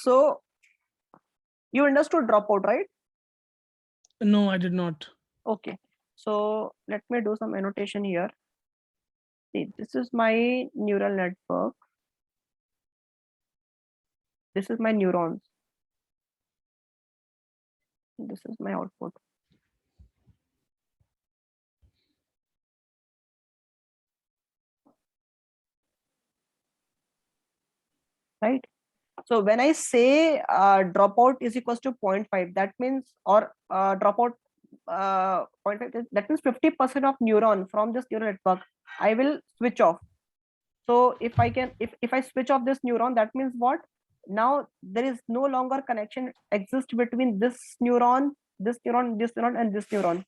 So you understood dropout, right? No, I did not. Okay. So let me do some annotation here. See, this is my neural network. This is my neurons. This is my output. Right. So when I say dropout is equals to 0.5, that means, or dropout 0.5, that means 50% of neuron from this neural network, I will switch off. So if I can, if I switch off this neuron, that means what? Now there is no longer connection exist between this neuron, this neuron, this neuron, and this neuron.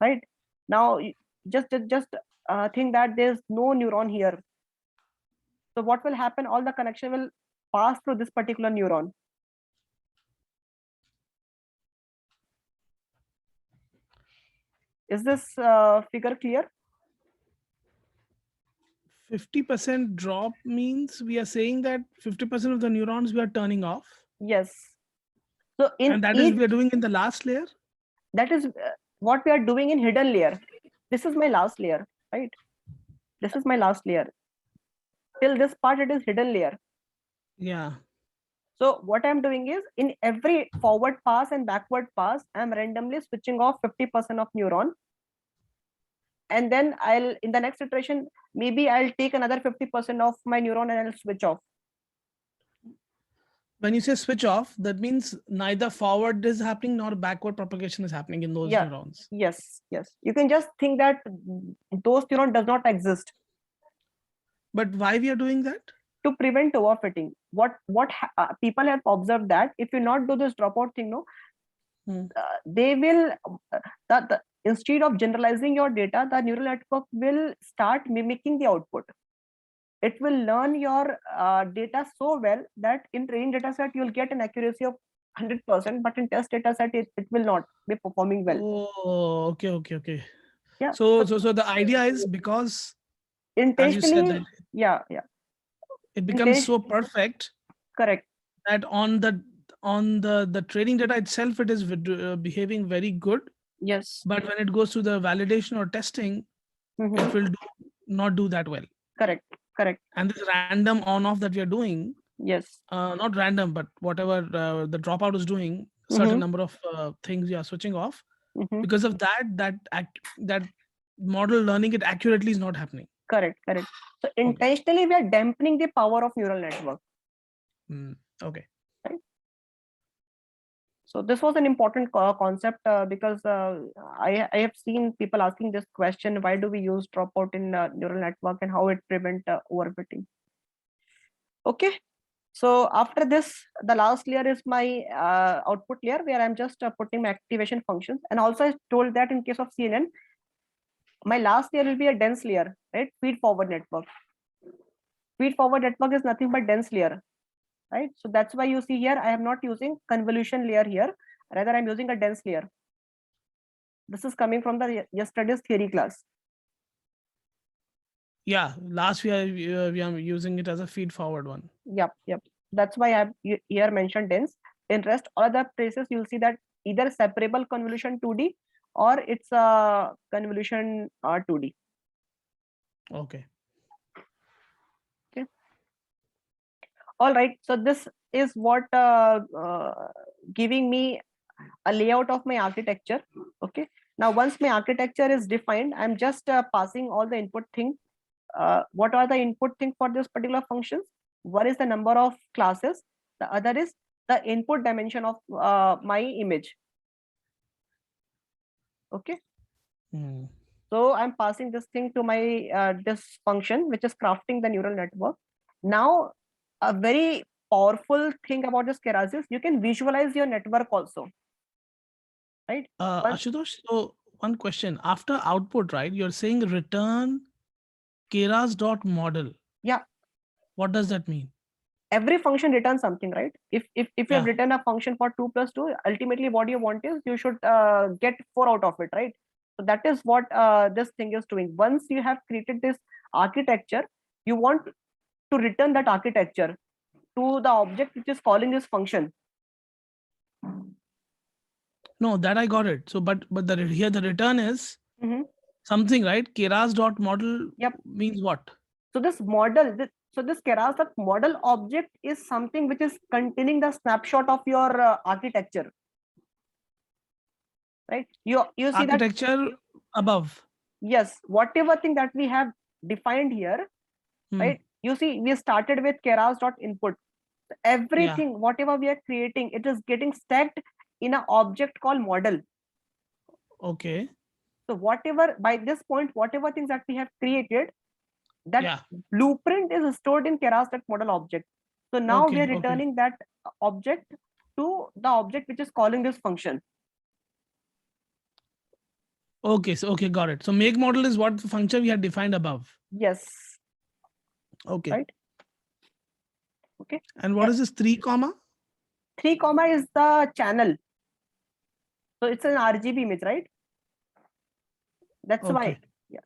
Right. Now just think that there's no neuron here. So what will happen? All the connection will pass through this particular neuron. Is this figure clear? 50% drop means we are saying that 50% of the neurons we are turning off. Yes. So in And that each, is we are doing in the last layer. that is what we are doing in hidden layer. This is my last layer, right? This is my last layer. Till this part, it is hidden layer. Yeah. So what I'm doing is in every forward pass and backward pass, I'm randomly switching off 50% of neuron. And then I'll, in the next iteration, maybe I'll take another 50% of my neuron and I'll switch off. When you say switch off, that means neither forward is happening nor backward propagation is happening in those Yeah. neurons. Yes. Yes. You can just think that those neuron does not exist. But why we are doing that? To prevent overfitting. What people have observed that if you not do this dropout thing, no, they will instead of generalizing your data, the neural network will start mimicking the output. It will learn your data so well that in training data set you'll get an accuracy of 100%, but in test data set it will not be performing well. Oh, okay. Yeah. So the idea is because, as you said, that Intentionally, yeah, it becomes so perfect. Correct. That on the training data itself, it is behaving very good. Yes. But when it goes to the validation or testing, it will not do that well. Correct. And this random on off that we are doing, yes, not random, but whatever the dropout is doing, certain number of things we are switching off. Because of that model learning it accurately is not happening. Correct. So intentionally we are dampening the power of neural network. Okay. Right? So this was an important concept because I have seen people asking this question: why do we use dropout in neural network and how it prevent overfitting? Okay. So after this, the last layer is my output layer where I'm just putting my activation functions. And also I told that in case of CNN, my last layer will be a dense layer, right? Feed forward network. Feed forward network is nothing but dense layer, right? So that's why you see here, I am not using convolution layer here. Rather, I'm using a dense layer. This is coming from the yesterday's theory class. Yeah, last we are using it as a feed forward one. Yep. That's why I have here mentioned dense. In rest all other places, you'll see that either separable convolution 2D or it's a convolution 2D. Okay. All right. So this is what giving me a layout of my architecture. Okay. Now, once my architecture is defined, I'm just passing all the input thing. What are the input thing for this particular functions? One is the number of classes. The other is the input dimension of my image. Okay. So I'm passing this thing to my this function, which is crafting the neural network. Now, a very powerful thing about this Keras is you can visualize your network also. Right? Ashutosh, so one question. After output, right, you're saying return keras.model. Yeah. What does that mean? Every function returns something, right? If you have written a function for 2 plus 2, ultimately what you want is you should get 4 out of it, right? So that is what this thing is doing. Once you have created this architecture, you want to return that architecture. to the object which is calling this function. No, that I got it. So, but here the return is Mhm. something, right? Keras dot model Yep. means what? So this model, this Keras model object is something which is containing the snapshot of your architecture, right? You see Architecture that, above. yes, whatever thing that we have defined here, right? You see, we started with Keras dot input. Everything, whatever we are creating, it is getting stacked in an object called model. Okay. So whatever, by this point, whatever things that we have created, that blueprint is stored in Keras model object. So now we are returning that object to the object which is calling this function. Okay, so okay, got it. So make model is what the function we had defined above. Yes. Okay. Right. Okay. And what is this 3 comma? 3 comma is the channel. So it's an RGB image, right? That's why. Yeah.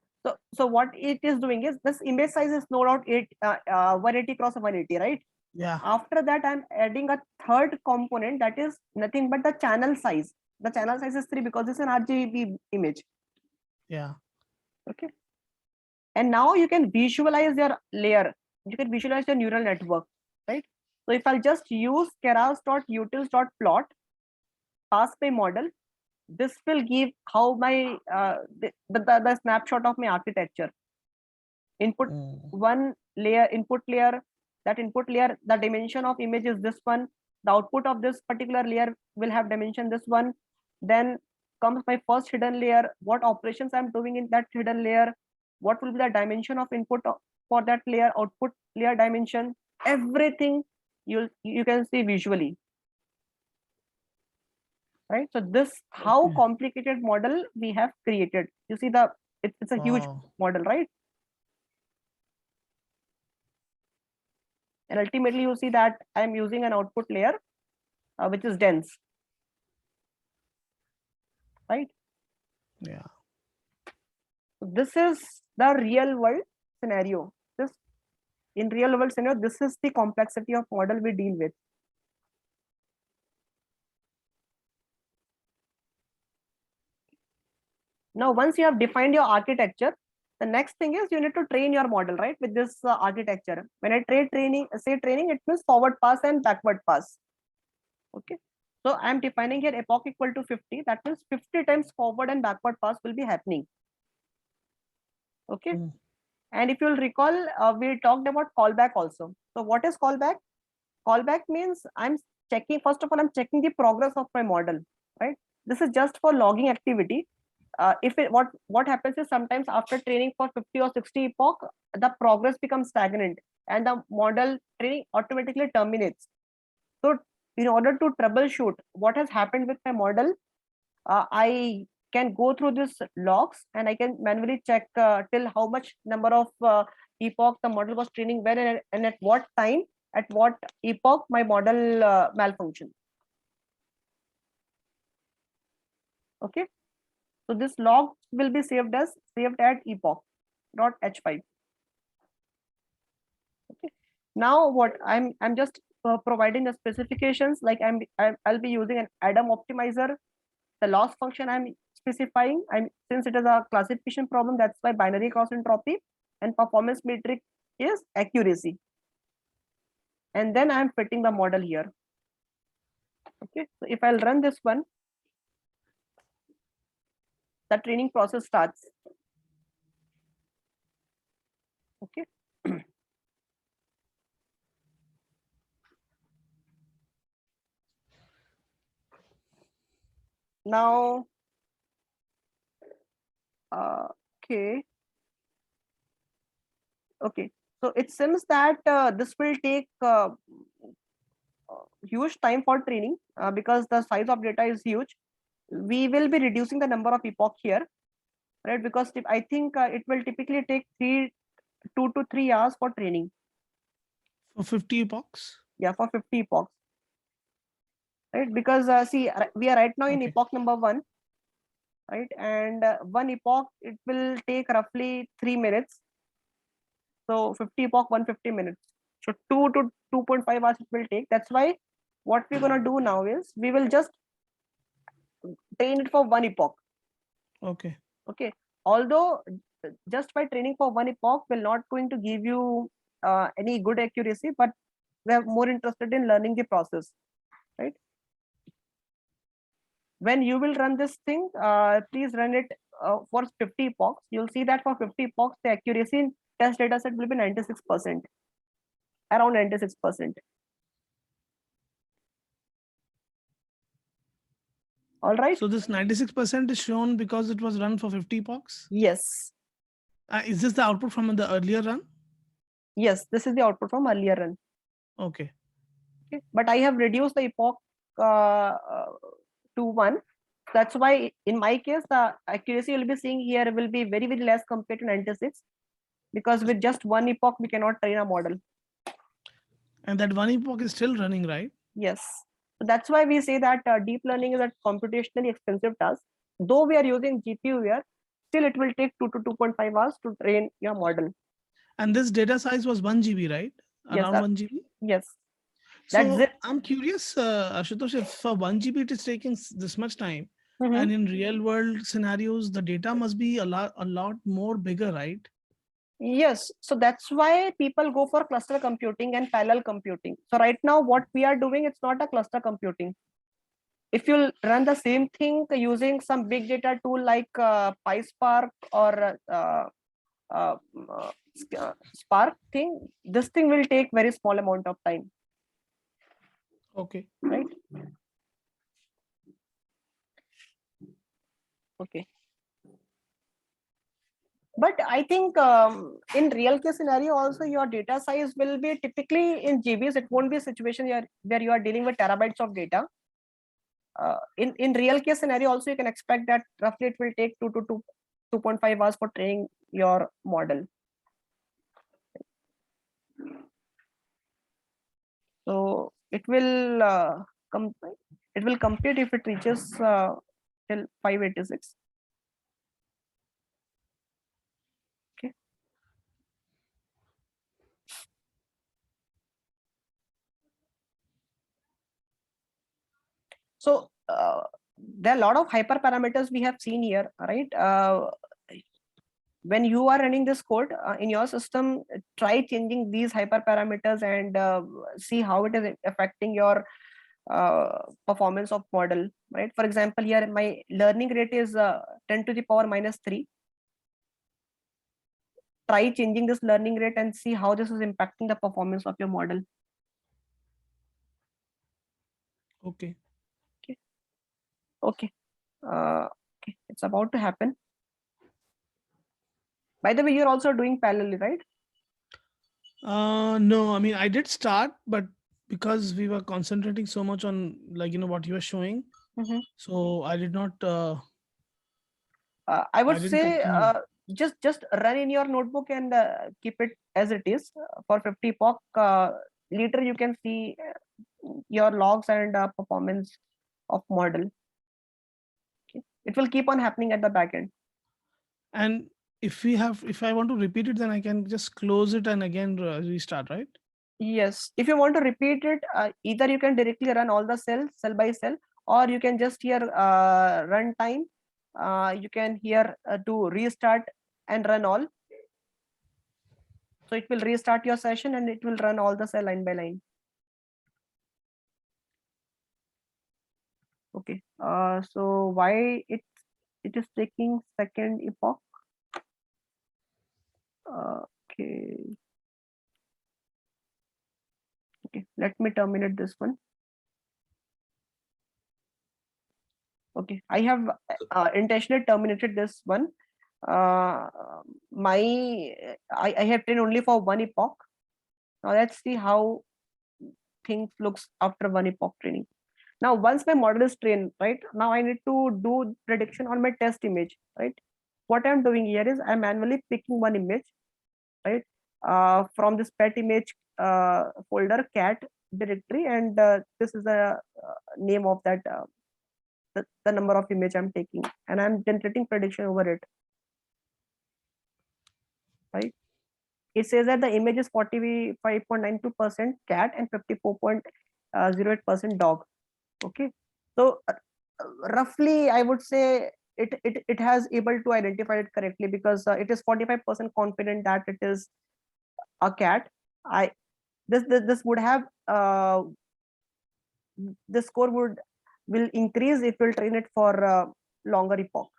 So what it is doing is this image size is no doubt 180 cross 180, right? Yeah. After that, I'm adding a third component that is nothing but the channel size. The channel size is 3 because it's an RGB image. Yeah. Okay. And now you can visualize your layer. You can visualize your neural network, right? So if I'll just use keras.utils.plot, pass my model, this will give how my the snapshot of my architecture. Input one layer, input layer, that input layer, the dimension of image is this one. The output of this particular layer will have dimension this one. Then comes my first hidden layer. What operations I'm doing in that hidden layer? What will be the dimension of input for that layer? Output layer dimension. Everything you can see visually. Right. So this how complicated model we have created. You see it's a huge model, right? And ultimately you see that I'm using an output layer which is dense, right? Yeah. This is the real world scenario. This in real world scenario, this is the complexity of model we deal with. Now once you have defined your architecture, the next thing is you need to train your model, right, with this architecture. When I say training, it means forward pass and backward pass. Okay, so I'm defining here epoch equal to 50. That means 50 times forward and backward pass will be happening. Okay. And if you'll recall, we talked about callback also. So what is callback? Callback means I'm checking, first of all, I'm checking the progress of my model, right? This is just for logging activity. What happens is sometimes after training for 50 or 60 epoch, the progress becomes stagnant and the model training automatically terminates. So in order to troubleshoot what has happened with my model, I can go through this logs and I can manually check till how much number of epoch the model was training when and at what time, at what epoch my model malfunctioned. Okay, so this log will be saved at epoch.h5. Okay, now what I'm just providing the specifications, like I'll be using an Adam optimizer. The loss function I'm specifying, since it is a classification problem, that's why binary cross entropy, and performance metric is accuracy. And then I'm fitting the model here. Okay, so if I'll run this one, the training process starts. Okay. Now, okay. Okay, so it seems that this will take huge time for training because the size of data is huge. We will be reducing the number of epoch here, right? Because I think it will typically take 2 to 3 hours for training. For 50 epochs? Yeah, for 50 epochs. Right, because see, we are right now in epoch number 1, right? And one epoch, it will take roughly 3 minutes. So 50 epoch, 150 minutes. So 2 to 2.5 hours it will take. That's why what we're gonna do now is we will just train it for one epoch. Okay. Okay. Although just by training for one epoch will not going to give you any good accuracy, but we are more interested in learning the process, right? When you will run this thing, please run it for 50 epochs. You'll see that for 50 epochs, the accuracy in test data set will be 96%, around 96%. All right. So this 96% is shown because it was run for 50 epochs? Yes. Is this the output from the earlier run? Yes, this is the output from earlier run. Okay. Okay. But I have reduced the epoch to 1. That's why in my case, the accuracy you'll be seeing here will be very, very less compared to 96, because with just one epoch, we cannot train a model. And that one epoch is still running, right? Yes. So that's why we say that deep learning is a computationally expensive task. Though we are using GPU here, still it will take 2 to 2.5 hours to train your model. And this data size was 1 GB, right? Yes, Around 1 GB? yes. That's So it. I'm curious, Ashutosh, if for 1 GB it is taking this much time, Mhm. and in real world scenarios, the data must be a lot more bigger, right? Yes, so that's why people go for cluster computing and parallel computing. So right now what we are doing, it's not a cluster computing. If you run the same thing using some big data tool like PySpark or uh, Spark thing, this thing will take very small amount of time. Okay. Right? Okay. But I think in real case scenario also your data size will be typically in GBs. It won't be a situation where you are dealing with terabytes of data. In real case scenario also you can expect that roughly it will take 2 to 2.5 hours for training your model. So it will complete if it reaches till 586. Okay. So there are a lot of hyperparameters we have seen here, right? When you are running this code in your system, try changing these hyperparameters and see how it is affecting your performance of model, right? For example, here my learning rate is 10 to the power minus 3. Try changing this learning rate and see how this is impacting the performance of your model. Okay. Okay. Okay, it's about to happen. By the way, you're also doing parallelly, right? No, I mean, I did start, but because we were concentrating so much on, like, what you were showing, so I did not. I would didn't say continue. just run in your notebook and keep it as it is for 50 epoch. Later you can see your logs and performance of model. Okay. It will keep on happening at the back end. And if I want to repeat it, then I can just close it and again restart, right? Yes, if you want to repeat it, either you can directly run all the cells cell by cell, or you can just here run time. You can here do restart and run all. So it will restart your session and it will run all the cell line by line. Okay. So why it is taking second epoch? Okay. Okay. Let me terminate this one. Okay. I have intentionally terminated this one. I have trained only for one epoch. Now let's see how things looks after one epoch training. Now once my model is trained, right, now I need to do prediction on my test image, right? What I'm doing here is I'm manually picking one image, right, from this pet image folder cat directory, and this is the name of that the number of image I'm taking, and I'm generating prediction over it, right? it says that the image is 45.92% cat and 54.08% dog. Okay, so roughly I would say it has able to identify it correctly, because it is 45% confident that it is a cat. I this would have the score will increase if we'll train it for longer epoch,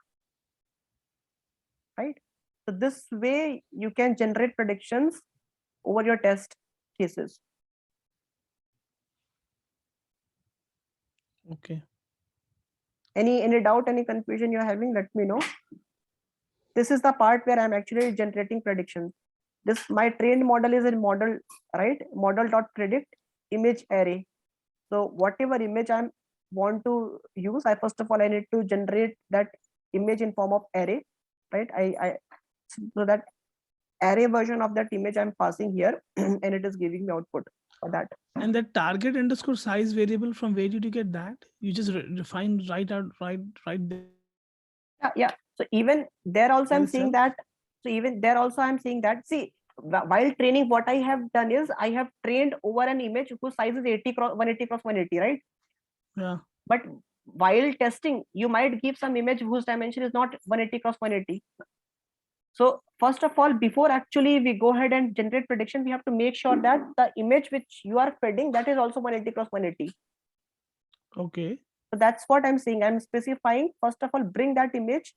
right? So this way you can generate predictions over your test cases. Okay. Any doubt, any confusion you're having, let me know. This is the part where I'm actually generating predictions. This, my trained model is in model, right? Model.predict image array. So whatever image I want to use, I first of all I need to generate that image in form of array, right? So that array version of that image I'm passing here, and it is giving me output for that. And the target underscore size variable, from where did you get that? You just define right there. Yeah. So even there also I'm itself? seeing that. So even there also I'm seeing that. See, while training, what I have done is I have trained over an image whose size is 180 cross 180, right? Yeah. But while testing, you might give some image whose dimension is not 180 cross 180. So first of all, before actually we go ahead and generate prediction, we have to make sure that the image which you are feeding, that is also 180 cross 180. Okay. So that's what I'm saying. I'm specifying, first of all, bring that image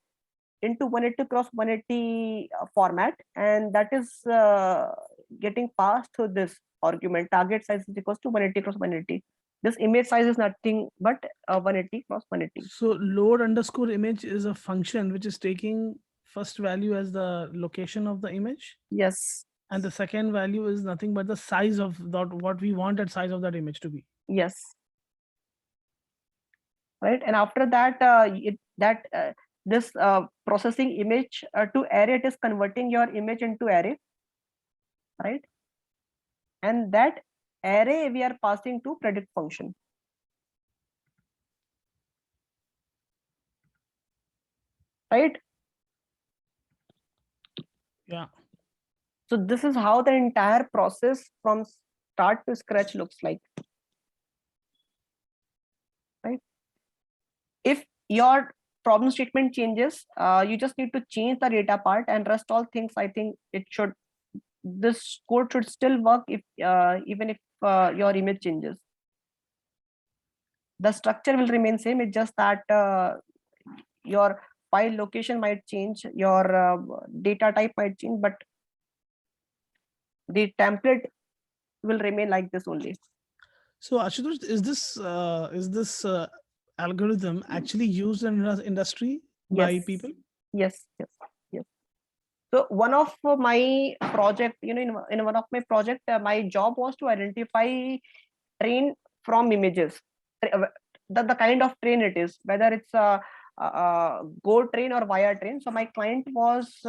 into 180 cross 180 format, and that is getting passed through this argument. Target size is equals to 180 cross 180. This image size is nothing but 180 cross 180. So load underscore image is a function which is taking first value as the location of the image. Yes. And the second value is nothing but the size of that, what we want that size of that image to be. Yes. Right. And after that, this processing image to array, it is converting your image into array, right? And that array we are passing to predict function. Right. Yeah. So this is how the entire process from start to scratch looks like. Right. If your problem statement changes, you just need to change the data part, and rest all things, I think this code should still work if even if your image changes. The structure will remain same. It's just that your file location might change, your data type might change, but the template will remain like this only. So Ashutosh, is this algorithm actually used in industry by people? Yes. So one of my project, in one of my project, my job was to identify train from images, the kind of train it is, whether it's a go train or via train. So my client was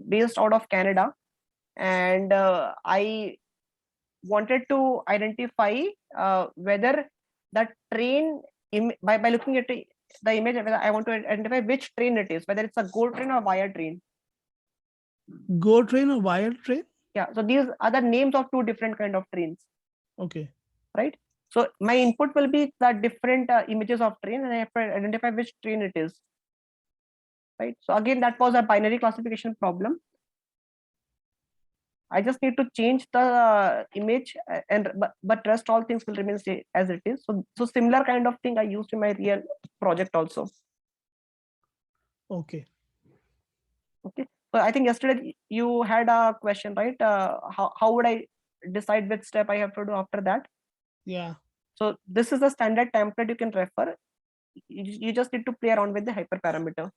based out of Canada, and I wanted to identify whether that train, by looking at the image, I want to identify which train it is, whether it's a go train or via train. Go train or wire train? Yeah, so these are the names of two different kind of trains. Okay. Right. So my input will be the different images of train, and I have to identify which train it is. Right. So again, that was a binary classification problem. I just need to change the image, but rest all things will remain as it is. So similar kind of thing I used in my real project also. Okay. So I think yesterday you had a question, right? How would I decide which step I have to do after that? Yeah. So this is a standard template you can refer. You just need to play around with the hyperparameter.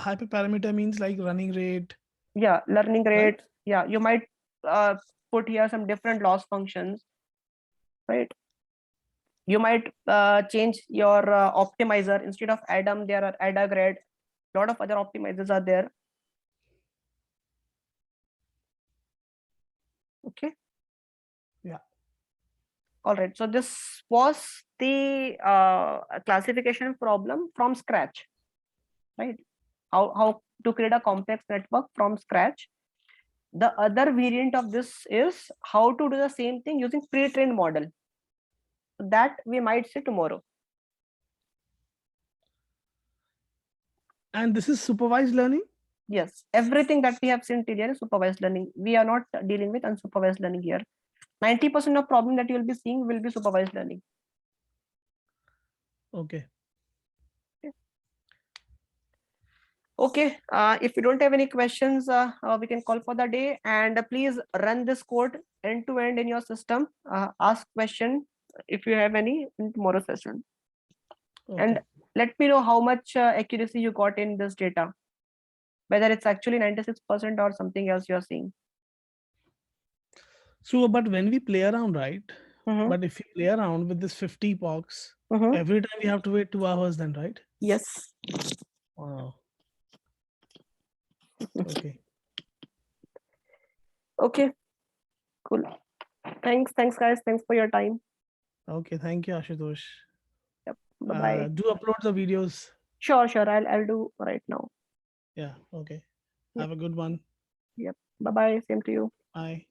Hyperparameter means like running rate. Yeah, learning rate. Right? Yeah, you might put here some different loss functions, right? You might change your optimizer. Instead of Adam, there are AdaGrad. A lot of other optimizers are there. Okay. Yeah. All right. So this was the classification problem from scratch, right? How to create a complex network from scratch. The other variant of this is how to do the same thing using pre-trained model. That we might see tomorrow. And this is supervised learning? Yes, everything that we have seen till here is supervised learning. We are not dealing with unsupervised learning here. 90% of problem that you will be seeing will be supervised learning. Okay. Okay, if you don't have any questions, we can call for the day. And please run this code end to end in your system. Ask question if you have any in tomorrow's session. Okay. And let me know how much accuracy you got in this data, whether it's actually 96% or something else you're seeing. So, but when we play around, right? Mhm. But if we play around with this 50 POCs, Mhm. every time we have to wait 2 hours then, right? Yes. Wow. Okay. Okay, cool. Thanks guys. Thanks for your time. Okay. Thank you, Ashutosh. Yep. Bye-bye. Do upload the videos. Sure. I'll do right now. Yeah. Okay. Yep. Have a good one. Yep. Bye-bye. Same to you. Bye.